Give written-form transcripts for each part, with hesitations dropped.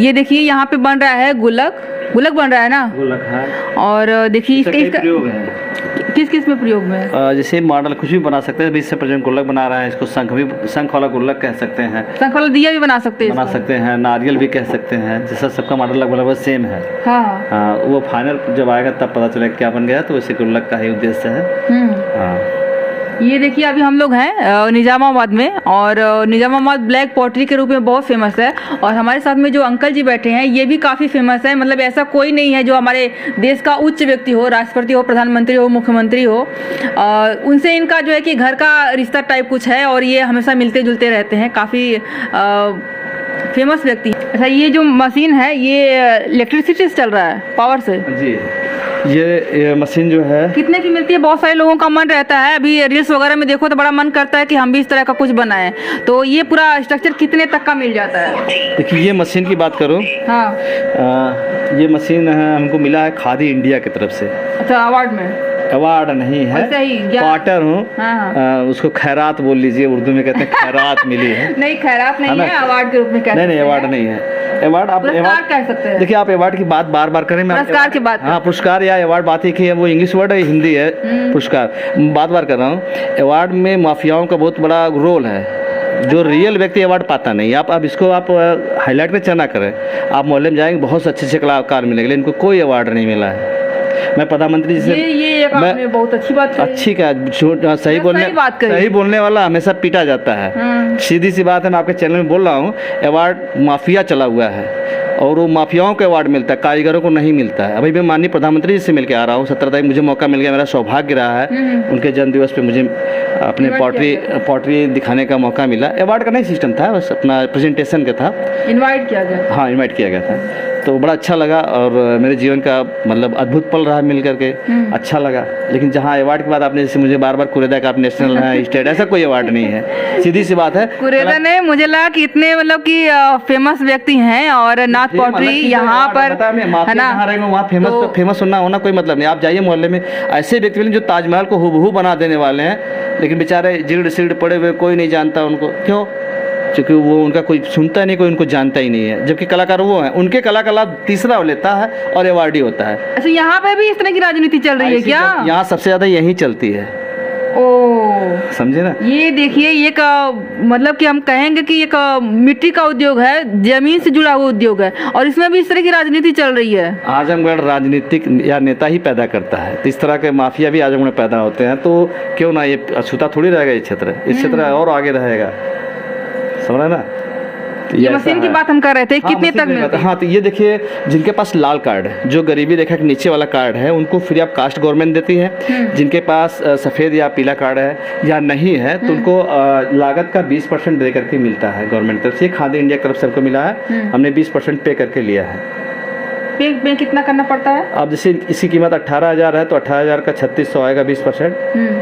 ये देखिए यहाँ पे बन रहा है गुल्लक बन रहा है ना। गुल्लक है। और देखिए इसका प्रयोग है, किस किस में प्रयोग में है? जैसे मॉडल कुछ भी बना सकते हैं। अभी इससे प्रेजेंट गुल्लक बना रहा है, इसको शंख वाला गुल्लक कह सकते हैं, शंख वाला दिया भी बना सकते हैं, नारियल भी कह सकते हैं। जैसा सबका मॉडल लगभग सेम है। हाँ, वो फाइनल जब आएगा तब पता चलेगा क्या बन गया। तो इसी गुल्लक का ही उद्देश्य है। हाँ, ये देखिए अभी हम लोग हैं निजामाबाद में, और निजामाबाद ब्लैक पॉटरी के रूप में बहुत फेमस है। और हमारे साथ में जो अंकल जी बैठे हैं ये भी काफ़ी फेमस है। मतलब ऐसा कोई नहीं है जो हमारे देश का उच्च व्यक्ति हो, राष्ट्रपति हो, प्रधानमंत्री हो, मुख्यमंत्री हो, उनसे इनका जो है कि घर का रिश्ता टाइप कुछ है, और ये हमेशा मिलते जुलते रहते हैं। काफ़ी फेमस व्यक्ति। अच्छा, ये जो मशीन है ये इलेक्ट्रिसिटी से चल रहा है, पावर से जी। ये मशीन जो है कितने की मिलती है? बहुत सारे लोगों का मन रहता है, अभी रील्स वगैरह में देखो तो बड़ा मन करता है कि हम भी इस तरह का कुछ बनाएं। तो ये पूरा स्ट्रक्चर कितने तक का मिल जाता है? देखिए, ये मशीन की बात करो। हाँ, ये मशीन हमको मिला है खादी इंडिया की तरफ से। अच्छा, अवार्ड में? अवार्ड नहीं है, पार्टनर हूँ। हाँ। उसको खैरात बोल लीजिए, उर्दू में कहते हैं खैरात मिली है। नहीं, खैरात नहीं है, अवार्ड के रूप में कहते हैं। नहीं, अवार्ड नहीं है। अवार्ड आप पुरस्कार कह सकते हैं। देखिए, आप अवार्ड की बात बार बार करें, पुरस्कार की बात। हाँ, पुरस्कार या अवार्ड बात एक ही है। वो इंग्लिश वर्ड है, हिंदी है। पुरस्कार बात कर रहा हूँ। अवार्ड में माफियाओं का बहुत बड़ा रोल है, जो रियल व्यक्ति अवार्ड पाता नहीं। आप इसको आप हाईलाइट में चना करें। आप मोहल्ले में जाएंगे, बहुत अच्छे कलाकार मिलेंगे, इनको कोई अवार्ड नहीं मिला है। मैं प्रधानमंत्री जी से ये आपने बहुत अच्छी बात कही। अच्छी क्या, सही बोलने वाला हमेशा पीटा जाता है। सीधी सी बात है, मैं आपके चैनल में बोल रहा हूँ। अवार्ड माफिया चला हुआ है, और वो माफियाओं को अवार्ड मिलता है, कारीगरों को नहीं मिलता है। अभी मैं माननीय प्रधानमंत्री जी से मिलकर आ रहा हूँ। 17 तारीख मुझे मौका मिल गया, मेरा सौभाग्य रहा है। उनके जन्मदिवस पे मुझे अपने पॉटरी दिखाने का मौका मिला। अवार्ड का नहीं सिस्टम था, बस अपना प्रेजेंटेशन का था। इनवाइट किया गया? हाँ, इनवाइट किया गया था। तो बड़ा अच्छा लगा, और मेरे जीवन का मतलब अद्भुत पल रहा मिल करके। अच्छा लगा। लेकिन जहाँ अवार्ड की बात आपने जैसे मुझे बार बार कुरेदा का नेशनल है, स्टेट, ऐसा कोई अवार्ड नहीं है। सीधी सी बात है। कुरेदा ने मुझे लगा कि इतने मतलब कि फेमस व्यक्ति हैं, और नाथ पॉटरी यहाँ पर है ना, वहाँ फेमस होना कोई मतलब नहीं। आप जाइए मोहल्ले में, ऐसे व्यक्ति मिले जो ताजमहल को हूबहू बना देने वाले हैं, लेकिन बेचारे जिड़ सिड़ पड़े हुए, कोई नहीं जानता उनको। क्यों? क्योंकि वो उनका कोई सुनता नहीं, कोई उनको जानता ही नहीं है। जबकि कलाकार वो हैं, उनके कला का लाभ तीसरा लेता है और अवार्डी होता है। अच्छा, यहाँ पे भी इस तरह की राजनीति चल रही है क्या? यहाँ सबसे ज्यादा यही चलती है। ओ, समझे ना? ये देखिए, ये मतलब कि हम कहेंगे कि एक मिट्टी का उद्योग है, जमीन से जुड़ा हुआ उद्योग है, और इसमें भी इस तरह की राजनीति चल रही है। आजमगढ़ राजनीतिक या नेता ही पैदा करता है, तो इस तरह के माफिया भी आजमगढ़ में पैदा होते हैं। तो क्यों ना, ये अछूता थोड़ी रहेगा ये क्षेत्र। इस क्षेत्र और आगे रहेगा, समझ ना? ये मशीन की बात हम कर रहे थे। कितने तक मिलती है? हाँ, तो ये देखिए, जिनके पास लाल कार्ड है, जो गरीबी रेखा के नीचे वाला कार्ड है, उनको फ्री ऑफ कास्ट गवर्नमेंट देती है। जिनके पास सफ़ेद या पीला कार्ड है या नहीं है, तो उनको लागत का 20% दे करके मिलता है गवर्नमेंट की तरफ से। खादी इंडिया की तरफ से हमको मिला है, हमने 20% पे करके लिया है। पे कितना करना पड़ता है? अब जैसे इसकी कीमत 18,000 है, तो 18,000 का 3600 आएगा, 20%।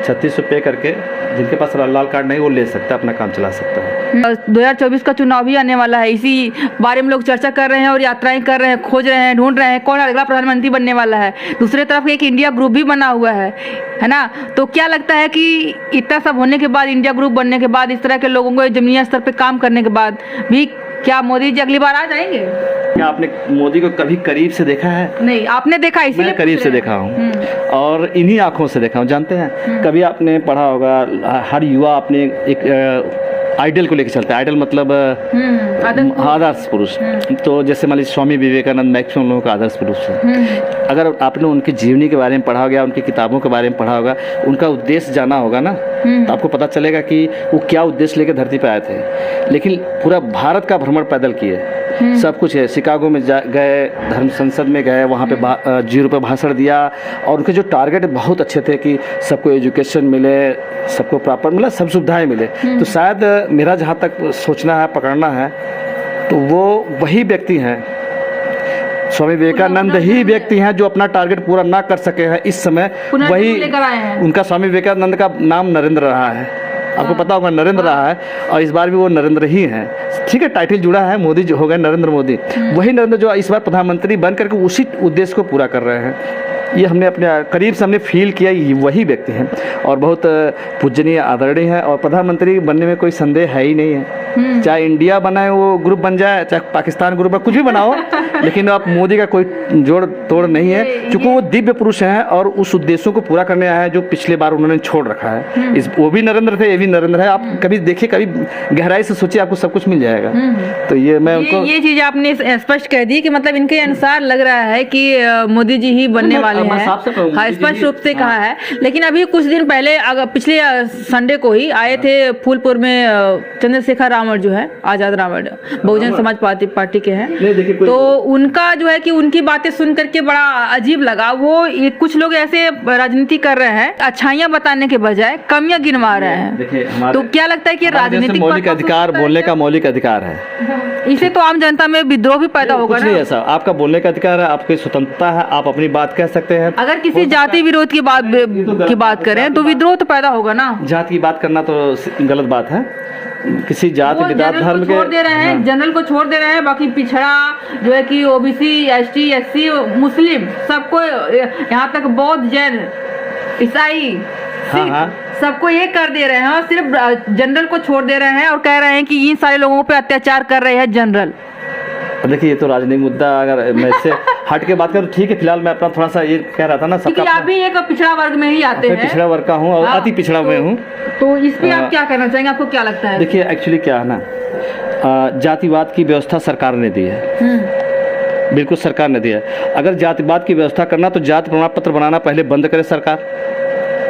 3600 पे करके जिनके पास लाल कार्ड नहीं वो ले सकता, अपना काम चला सकता है। 2024 का चुनाव भी आने वाला है, इसी बारे में लोग चर्चा कर रहे हैं और यात्राएं कर रहे हैं, खोज रहे हैं, ढूंढ रहे हैं कौन अगला प्रधानमंत्री बनने वाला है। दूसरी तरफ एक इंडिया ग्रुप भी बना हुआ है ना? तो क्या लगता है कि इतना सब होने के बाद, इंडिया ग्रुप बनने के बाद, इस तरह के लोगों को जमीनी स्तर पर काम करने के बाद भी, क्या मोदी जी अगली बार आ जाएंगे? क्या आपने मोदी को कभी करीब से देखा है? नहीं, आपने देखा? इसीलिए करीब से देखा हूँ, और इन्हीं आंखों से देखा हूँ। जानते हैं, कभी आपने पढ़ा होगा, हर युवा अपने एक आइडल को लेकर चलता है। आइडल मतलब आदर्श पुरुष। तो जैसे मान लीजिए स्वामी विवेकानंद मैक्सिमम लोगों का आदर्श पुरुष है। अगर आपने उनकी जीवनी के बारे में पढ़ा होगा, उनकी किताबों के बारे में पढ़ा होगा, उनका उद्देश्य जाना होगा ना, तो आपको पता चलेगा कि वो क्या उद्देश्य लेकर धरती पर आए थे। लेकिन पूरा भारत का भ्रमण पैदल किए, सब कुछ है। शिकागो में गए, धर्म संसद में गए, वहाँ पे 0 पे भाषण दिया, और उनके जो टारगेट बहुत अच्छे थे कि सबको एजुकेशन मिले, सबको प्रॉपर मिला, सब सुविधाएं मिले। तो शायद मेरा जहाँ तक सोचना है, पकड़ना है, तो वो वही व्यक्ति हैं, स्वामी विवेकानंद ही व्यक्ति हैं जो अपना टारगेट पूरा ना कर सके हैं इस समय। वही उनका, स्वामी विवेकानंद का नाम नरेंद्र रहा है, आपको पता होगा, नरेंद्र रहा है, और इस बार भी वो नरेंद्र ही हैं। ठीक है, टाइटल जुड़ा है, मोदी जो हो गए नरेंद्र मोदी, वही नरेंद्र जो इस बार प्रधानमंत्री बन करके उसी उद्देश्य को पूरा कर रहे हैं। ये हमने अपने करीब से हमने फील किया, ये वही व्यक्ति हैं, और बहुत पूजनीय, आदरणीय है, और प्रधानमंत्री बनने में कोई संदेह है ही नहीं है। चाहे इंडिया बनाए वो ग्रुप बन जाए, चाहे पाकिस्तान ग्रुप कुछ भी बनाओ, लेकिन अब मोदी का कोई जोड़ तोड़ नहीं है, क्योंकि वो दिव्य पुरुष हैं और उस उद्देश्यों को पूरा करने आए हैं जो पिछले बार उन्होंने छोड़ रखा है। इस वो भी नरेंद्र थे, ये भी नरेंद्र है। आप कभी देखिए, कभी गहराई से सोचिए, आपको सब कुछ मिल जाएगा। तो ये मैं उनको ये चीज आपने स्पष्ट कह दी कि मतलब इनके अनुसार लग रहा है कि मोदी जी ही बनने वाले हैं। हाँ, स्पष्ट रूप से कहा है। लेकिन अभी कुछ दिन पहले पिछले संडे को ही आए थे फूलपुर में चंद्रशेखर रावण, जो है आजाद रावण, बहुजन समाज पार्टी के हैं। तो उनका जो है कि उनकी बातें सुन करके बड़ा अजीब लगा। वो कुछ लोग ऐसे राजनीति कर रहे हैं, अच्छाइयां बताने के बजाय कमियां गिनवा रहे हैं। तो क्या लगता है कि राजनीतिक मौलिक अधिकार, बोलने का मौलिक अधिकार है, इसे तो आम जनता में विद्रोह भी पैदा होगा ना। ऐसा आपका बोलने का अधिकार है, आपकी स्वतंत्रता है, आप अपनी बात कह सकते हैं। अगर किसी जाति विरोध की बात करें तो विद्रोह तो पैदा होगा ना। जाति की बात करना तो गलत बात है। किसी जाति विदात धर्म के छोड़ दे रहे हैं, जनरल को छोड़ दे रहे हैं, बाकी पिछड़ा जो है कि ओबीसी, एसटी, एससी, मुस्लिम सबको, यहाँ तक बौद्ध, जैन, ईसाई, सबको ये कर दे रहे हैं और सिर्फ जनरल को छोड़ दे रहे हैं और कह रहे हैं कि इन सारे लोगों पे अत्याचार कर रहे हैं जनरल। देखिए, ये तो राजनीतिक मुद्दा, अगर मैं इससे हट के बात करूं ठीक है। फिलहाल मैं अपना थोड़ा सा ये कह रहा था ना, क्योंकि आप भी एक पिछड़ा वर्ग में ही आते हैं। पिछड़ा वर्ग का हूँ और अति पिछड़ा में हूँ। तो इस पे आप क्या कहना चाहेंगे, आपको क्या लगता है? देखिए, एक्चुअली क्या है ना, जातिवाद की व्यवस्था सरकार ने दी है, बिल्कुल सरकार ने दिया है। अगर जातिवाद की व्यवस्था करना तो जाति प्रमाण पत्र बनाना पहले बंद करे सरकार।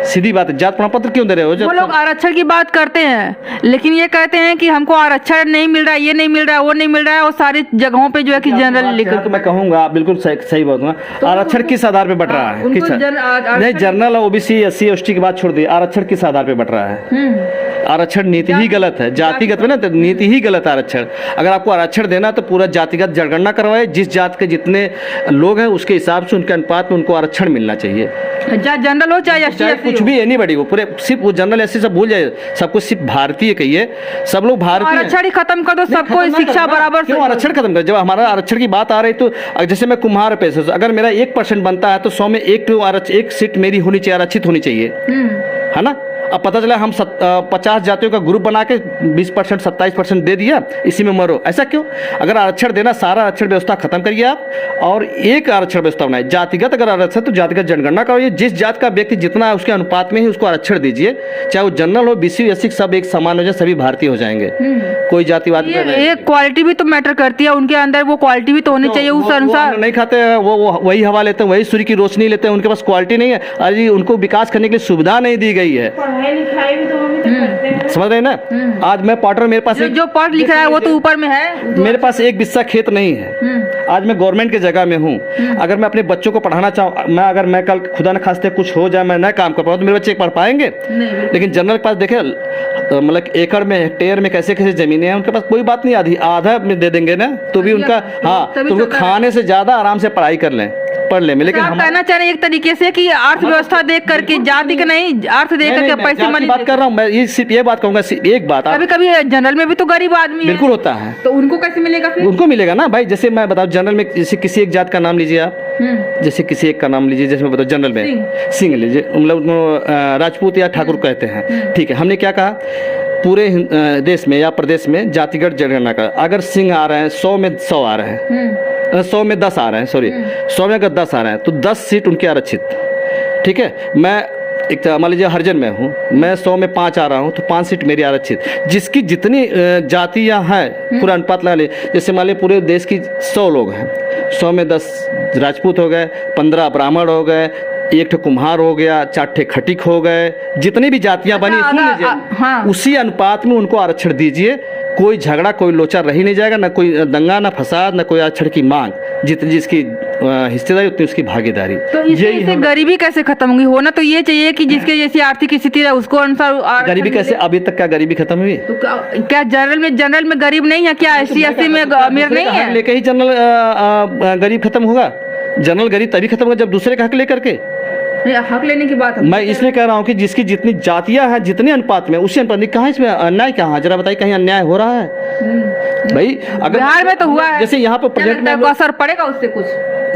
सीधी बात है, जात प्रमाण पत्र क्यों दे रहे हो? वो लोग आरक्षण की बात करते हैं, लेकिन ये कहते हैं कि हमको आरक्षण नहीं मिल रहा है, ये नहीं मिल रहा है, वो नहीं मिल रहा है, और सारी जगहों पे जो है कि जनरल लिखा। तो मैं कहूँगा बिल्कुल सही बोलूँगा। तो आरक्षण किस आधार पे बढ़ रहा है? नहीं, जनरल ओबीसी, एससी, एसटी की बात छोड़ दी, आरक्षण किस आधार पे बढ़ रहा है? आरक्षण नीति ही गलत है, जातिगत में ना, नीति ही गलत है आरक्षण। अगर आपको आरक्षण देना तो पूरा जातिगत जनगणना करवाए, जिस जात के जितने लोग हैं उसके हिसाब से, उनके अनुपात में उनको आरक्षण मिलना चाहिए। जनरल हो चाहे कुछ भी, एनी बड़ी, वो पूरे सिर्फ वो जनरल ऐसे सब भूल जाए, सबको सिर्फ भारतीय कहिए, सब लोग भारतीय। आरक्षण खत्म कर दो, सबको शिक्षा बराबर। क्यों आरक्षण खत्म कर? जब हमारा आरक्षण की बात आ रही तो जैसे मैं कुम्हार पैसे, अगर मेरा 1% बनता है तो 100 में एक सीट मेरी होनी चाहिए, आरक्षित होनी चाहिए, है ना। अब पता चला हम 50 जातियों का ग्रुप बना के 20%, 27% दे दिया, इसी में मरो। ऐसा क्यों? अगर आरक्षण देना, सारा आरक्षण व्यवस्था खत्म करिए आप और एक आरक्षण व्यवस्था बनाए जातिगत। अगर आरक्षण तो जातिगत जनगणना कराइए, जिस जात का व्यक्ति जितना है उसके अनुपात में ही उसको आरक्षण दीजिए, चाहे वो जनरल हो, बीसी, एससी, सब एक समान हो जाए, सभी भारतीय हो जाएंगे। कोई जातिवाद एक क्वालिटी भी तो मैटर करती है, उनके अंदर वो क्वालिटी भी तो होनी चाहिए। उस अनुसार नहीं खाते हैं वो वही हवा लेते हैं, वही सूर्य की रोशनी लेते हैं, उनके पास क्वालिटी नहीं है। अरे उनको विकास करने के लिए सुविधा नहीं दी गई है। समझ रहे हैं ना? आज मैं पॉटर, मेरे पास जो पढ़ लिख रहा है वो तो ऊपर में है, मेरे पास एक बिस्सा खेत नहीं है। आज मैं गवर्नमेंट की जगह में हूँ। अगर मैं अपने बच्चों को पढ़ाना चाहूँ, अगर मैं कल खुदा न खास्ते कुछ हो जाए, मैं नया काम कर पाऊँ, तो मेरे बच्चे पढ़ पाएंगे? लेकिन जनरल के पास देखे, मतलब एकड़ में, हेक्टेयर में कैसे कैसे जमीनें हैं, उनके पास कोई बात नहीं, आधा में दे देंगे ना, तो भी उनका, हाँ, तो उनको खाने से ज्यादा आराम से पढ़ाई कर लें, पढ़ ले। लेकिन हम कहना चाह रहे हैं एक तरीके से कि अर्थव्यवस्था देख करके, जाति का नहीं, अर्थ देख करके पैसे मनी बात कर रहा हूँ मैं। ये सिर्फ ये बात कहूँगा, एक बात, कभी कभी जनरल में भी तो गरीब आदमी बिल्कुल होता है, तो उनको कैसे मिलेगा फिर? उनको मिलेगा ना भाई। जैसे मैं बताऊँ, जनरल में जैसे किसी एक जात का नाम लीजिए आप, जैसे किसी एक का नाम लीजिए, जैसे मैं बताऊँ जनरल में सिंह लीजिए, मतलब राजपूत या ठाकुर कहते हैं, ठीक है। हमने क्या कहा, पूरे देश में या प्रदेश में जातिगत जनगणना का, अगर सिंह आ रहे हैं 100 में 100 आ रहे हैं, 100 में 10 आ रहे हैं, सॉरी 100 में अगर 10 आ रहे हैं तो 10 सीट उनकी आरक्षित, ठीक है। मैं एक मान लीजिए हरिजन में हूँ, मैं 100 में 5 आ रहा हूँ, तो 5 सीट मेरी आरक्षित। जिसकी जितनी जातियाँ हैं पूरा अनुपात लगा ले, जैसे मान लीजिए पूरे देश की 100 लोग हैं, 100 में 10 राजपूत हो गए, 15 ब्राह्मण हो गए, एक कुम्हार हो गया, 4 खटिक हो गए, जितनी भी जातियां बनी हाँ। उसी अनुपात में उनको आरक्षण दीजिए। कोई झगड़ा, कोई लोचा रही नहीं जाएगा, ना कोई दंगा, ना फसाद, ना कोई आरक्षण की मांग। जितनी जिसकी हिस्सेदारी उतनी उसकी भागीदारी। तो इससे गरीबी कैसे खत्म होगी? होना तो ये चाहिए कि जिसके जैसी आर्थिक स्थिति है उसको अनुसार गरीबी कैसे, अभी तक क्या गरीबी खत्म हुई? तो क्या जनरल में गरीब नहीं है क्या? एससी में अमीर नहीं है? लेके ही जनरल गरीब खत्म होगा। जनरल गरीब तभी खत्म होगा जब दूसरे का हक लेकर के। हक लेने की बात मैं इसलिए कह रहा हूँ कि जिसकी जितनी जातियां हैं, जितने अनुपात में, उसी अनुपात में कहाँ इसमें अन्याय, कहाँ जरा बताइए, कहीं अन्याय हो रहा है भाई? अगर बिहार में तो हुआ है, जैसे यहाँ पर प्रेजेंट में असर पड़ेगा उससे कुछ,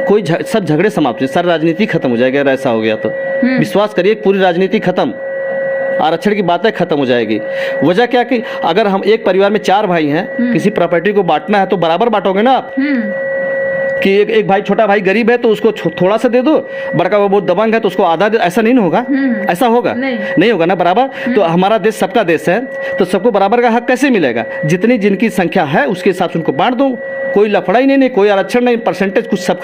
कोई सब झगड़े समाप्त, सारी राजनीति खत्म हो जाएगा। ऐसा हो गया तो विश्वास करिए, पूरी राजनीति खत्म, आरक्षण की बातें खत्म हो जाएगी। वजह क्या कि अगर हम एक परिवार में 4 भाई हैं, किसी प्रॉपर्टी को बांटना है तो बराबर बांटोगे ना आप, कि एक भाई, छोटा भाई गरीब है तो उसको थोड़ा सा दे दो, बड़का वो बहुत दबंग है तो उसको आधा दे, ऐसा नहीं होगा। ऐसा होगा नहीं होगा ना बराबर। तो हमारा देश सबका देश है, तो सबको बराबर का हक कैसे मिलेगा? जितनी जिनकी संख्या है उसके हिसाब से उनको बांट दो, कोई लफड़ा ही नहीं, कोई आरक्षण नहीं, परसेंटेज कुछ सब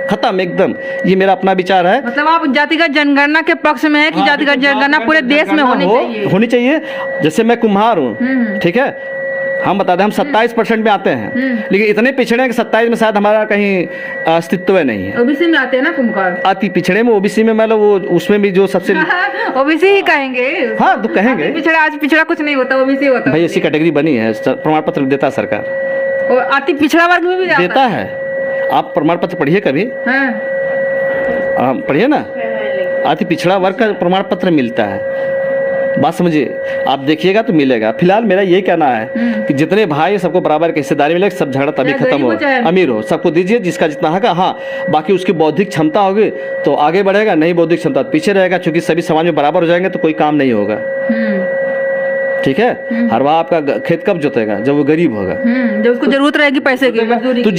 खत्म एकदम। ये मेरा अपना विचार है। मतलब आप जातिगत जनगणना के पक्ष में है कि जातिगत जनगणना पूरे देश में होनी चाहिए। जैसे मैं कुम्हार हूँ, ठीक है, हम बता दें हम 27% में आते हैं, लेकिन इतने पिछड़े हैं कि 27 में शायद हमारा कहीं अस्तित्व नहीं है। ओबीसी में आते हैं ना कुम्हार, अति पिछड़े में, ओबीसी में मतलब वो उसमें भी जो सबसे ओबीसी ही कहेंगे। हाँ तो कहेंगे पिछड़ा, आज पिछड़ा कुछ नहीं होता, ओबीसी होता भाई। ऐसी कैटेगरी बनी है, प्रमाण पत्र देता है सरकार, और अति पिछड़ा वर्ग में भी देता है। आप प्रमाण पत्र पढ़िए कभी, पढ़िए ना, अति पिछड़ा वर्ग का प्रमाण पत्र मिलता है। बात समझिए, आप देखिएगा तो मिलेगा। फिलहाल मेरा ये कहना है कि जितने भाई सबको बराबर की हिस्सेदारी मिले, सब झगड़ा तभी खत्म हो, अमीर हो सबको दीजिए जिसका जितना हक है। हाँ, बाकी उसकी बौद्धिक क्षमता होगी तो आगे बढ़ेगा, नहीं बौद्धिक क्षमता तो पीछे रहेगा, क्योंकि सभी समाज में बराबर हो जाएंगे तो कोई काम नहीं होगा। ठीक है, हर बार आपका खेत कब जोतेगा? जब वो गरीब होगा, जब उसको जरूरत रहेगी पैसे की। तो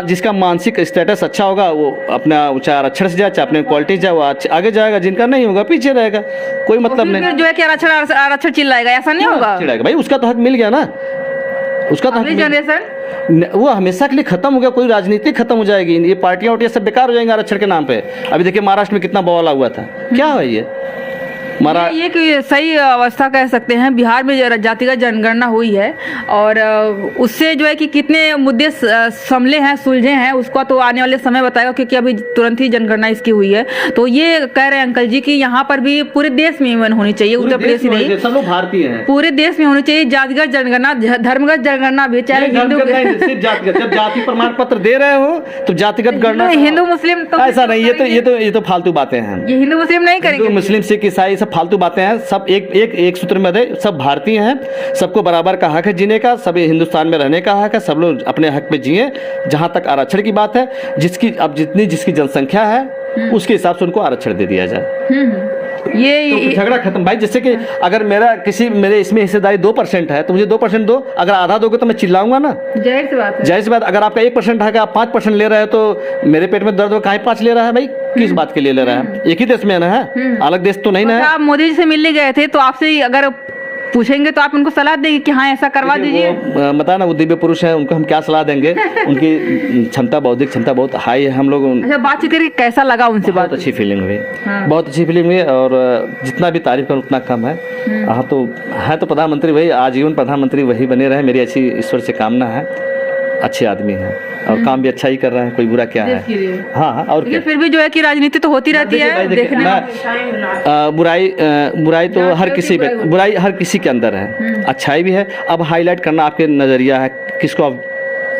जिसका मानसिक स्टेटस अच्छा होगा वो अपना चाहे आरक्षण से जाए, चाहे अपने क्वालिटी जाए, वो आगे जाएगा। जिनका नहीं होगा पीछे रहेगा, कोई मतलब नहीं। जो है कि आरक्षण चिल्लाएगा, ऐसा नहीं होगा। चिल्लाएगा भाई, उसका तो हक मिल गया ना, उसका तो जनरेशन वो हमेशा के लिए खत्म हो गया। कोई राजनीति खत्म हो जाएगी, ये पार्टियां उठियां सब बेकार हो जाएंगे आरक्षण के नाम पे। अभी देखिए महाराष्ट्र में कितना बवाल हुआ था, क्या है ये ये कि सही अवस्था कह सकते हैं। बिहार में जातिगत जनगणना हुई है और उससे जो है कि कितने मुद्दे संभले हैं, सुलझे हैं, उसका तो आने वाले समय बताएगा, क्योंकि अभी तुरंत ही जनगणना इसकी हुई है। तो ये कह रहे हैं अंकल जी कि यहाँ पर भी पूरे देश में होनी चाहिए, उत्तर प्रदेश ही नहीं, सब लोग भारतीय हैं, पूरे देश में होनी चाहिए जातिगत जनगणना, धर्मगत जनगणना भी, चाहे हिंदू। जब जाति प्रमाण पत्र दे रहे हो तो जातिगत गणना, हिंदू मुस्लिम तो ऐसा नहीं, ये तो फालतू बातें हैं। ये हिंदू मुस्लिम नहीं करेंगे, मुस्लिम सिख ईसाई सब फालतू बातें हैं। सब एक सूत्र में है, सब भारतीय हैं, सबको बराबर का हक है जीने का, सब हिंदुस्तान में रहने का हक है, सब लोग अपने हक पे जिए। जहां तक आरक्षण की बात है, जिसकी जनसंख्या है उसके हिसाब से उनको आरक्षण दे दिया जाए। ये तो झगड़ा खत्म भाई। जैसे कि अगर मेरे इसमें हिस्सेदारी 2% है तो मुझे 2% दो, अगर आधा दोगे तो मैं चिल्लाऊंगा ना, जाहिर सी बात है। जाहिर सी बात, अगर आपका 1% है, आप 5% ले रहे हो तो मेरे पेट में दर्द हो, काहे 5 ले रहा है भाई? किस बात के लिए ले रहा है? एक ही देश में है, अलग देश तो नहीं ना है। आप मोदी जी से मिलने गए थे तो आपसे अगर पूछेंगे तो आप उनको सलाह देंगे कि हाँ ऐसा करवा दीजिए? बता ना, वो दिव्य पुरुष है, उनको हम क्या सलाह देंगे? उनकी क्षमता, बौद्धिक क्षमता बहुत हाई है। हम लोग अच्छा, बातचीत करके कैसा लगा उनसे? बहुत अच्छी फीलिंग हुई, बहुत अच्छी फीलिंग हुई, और जितना भी तारीफ करूं उतना कम है। हाँ, तो है तो प्रधानमंत्री वही, आजीवन प्रधानमंत्री वही बने रहे, मेरी अच्छी ईश्वर से कामना है। अच्छे आदमी हैं और काम भी अच्छा ही कर रहे हैं, कोई बुरा क्या है? हाँ, और फिर भी जो है कि राजनीति तो होती रहती है, देखने बुराई तो हर किसी के अंदर है, अच्छाई भी है। अब हाईलाइट करना आपके नजरिया है, किसको आप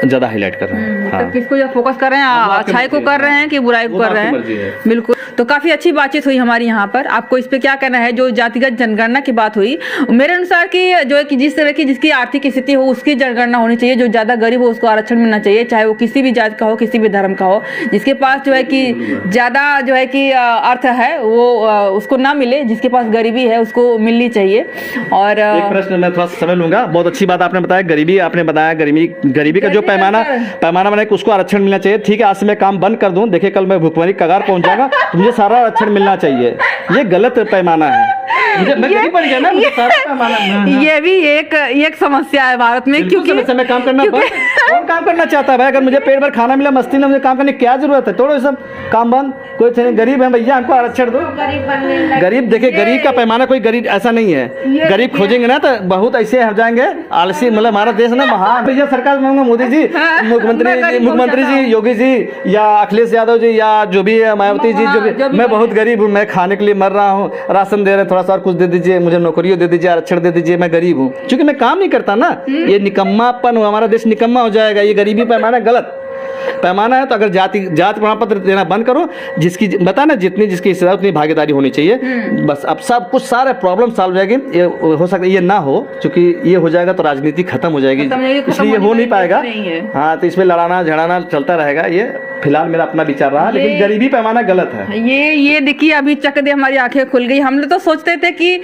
ज्यादा हाईलाइट कर रहे हैं? हाँ। किसको जो फोकस कर रहे हैं, अच्छाई को कर रहे हैं कि बुराई को कर रहे हैं? बिल्कुल। तो काफी अच्छी बातचीत हुई हमारी यहाँ पर। आपको इस पे क्या कहना है? जो जातिगत जनगणना की बात हुई, मेरे अनुसार कि जो है कि जिस तरह की जिसकी आर्थिक स्थिति हो उसकी जनगणना होनी चाहिए। जो ज्यादा गरीब हो उसको आरक्षण मिलना चाहिए, चाहे वो किसी भी जात का हो, किसी भी धर्म का हो। जिसके पास जो है कि ज्यादा जो है कि अर्थ है वो उसको ना मिले, जिसके पास गरीबी है उसको मिलनी चाहिए। और एक प्रश्न मैं थोड़ा समय लूंगा। बहुत अच्छी बात आपने बताया, गरीबी आपने बताया, गरीबी का जो पैमाना बना के उसको आरक्षण मिलना चाहिए। ठीक है, आज से मैं काम बंद कर दूं, देखिए कल मैं भुखमरी कगार पहुंच जाऊंगा तो मुझे सारा आरक्षण मिलना चाहिए। ये गलत पैमाना है। ये भी एक समस्या है भारत में, क्योंकि मैं काम करना कौन काम करना चाहता है भाई? अगर मुझे पेट भर खाना मिला, मस्ती में, मुझे काम करने की क्या जरूरत है? तोड़ो सब काम बंद, कोई गरीब है भैया हमको आरक्षण दो। गरीब देखिए, गरीब का पैमाना कोई गरीब ऐसा नहीं है। गरीब खोजेंगे ना तो बहुत ऐसे हो जाएंगे आलसी। मतलब हमारा देश ना महान भैया, सरकार मोदी जी, मुख्यमंत्री जी, योगी जी या अखिलेश यादव जी या जो भी है, मायावती जी, जो भी, मैं बहुत गरीब हूँ, मैं खाने के लिए मर रहा हूँ, राशन दे रहे, थोड़ा सा कुछ दे दीजिए, मुझे नौकरियों दे दीजिए, आरक्षण दे दीजिए, मैं गरीब हूँ। क्योंकि मैं काम नहीं करता ना, ये निकम्मापन, हमारा देश निकम्मा हो जाएगा। ये गरीबी पैमाना गलत पैमाना है। तो अगर जाति प्रमाण पत्र देना बंद करो, जिसकी बता ना, जितनी जिसकी हिस्सेदारी उतनी भागीदारी होनी चाहिए। बस अब सब कुछ सारे प्रॉब्लम सॉल्व हो जाएगी। ये हो सकता है ये ना हो, क्योंकि ये हो जाएगा तो राजनीति खत्म हो जाएगी, इसलिए हो नहीं पाएगा। हाँ, तो इसमें लड़ाना झड़ाना चलता रहेगा। ये फिलहाल मेरा अपना विचार रहा, लेकिन गरीबी पैमाना गलत है। ये देखिए अभी चक दे हमारी आंखें खुल गई। हम लोग तो सोचते थे कि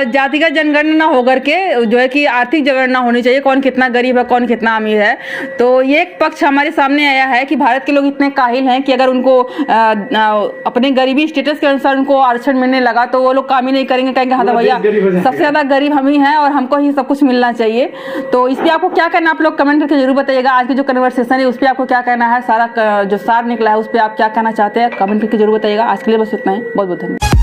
जातिगत जनगणना होकर के जो है कि आर्थिक जनगणना होनी चाहिए, कौन कितना गरीब है कौन कितना अमीर है। तो ये एक पक्ष हमारे सामने आया है कि भारत के लोग इतने काहिल हैं कि अगर उनको अपने गरीबी स्टेटस के अनुसार उनको आरक्षण मिलने लगा तो वो लोग काम ही नहीं करेंगे, कहेंगे हाँ तो भैया सबसे ज्यादा गरीब हम ही हैं और हमको ही सब कुछ मिलना चाहिए। तो इस पर आपको क्या कहना, आप लोग कमेंट करके जरूर बताइएगा। आज की जो कन्वर्सेशन है उस पर आपको क्या कहना है, सारा जो सार निकला है उस पर आप क्या कहना चाहते हैं कमेंट करके जरूर बताइएगा। आज के लिए बस इतना ही, बहुत बहुत धन्यवाद।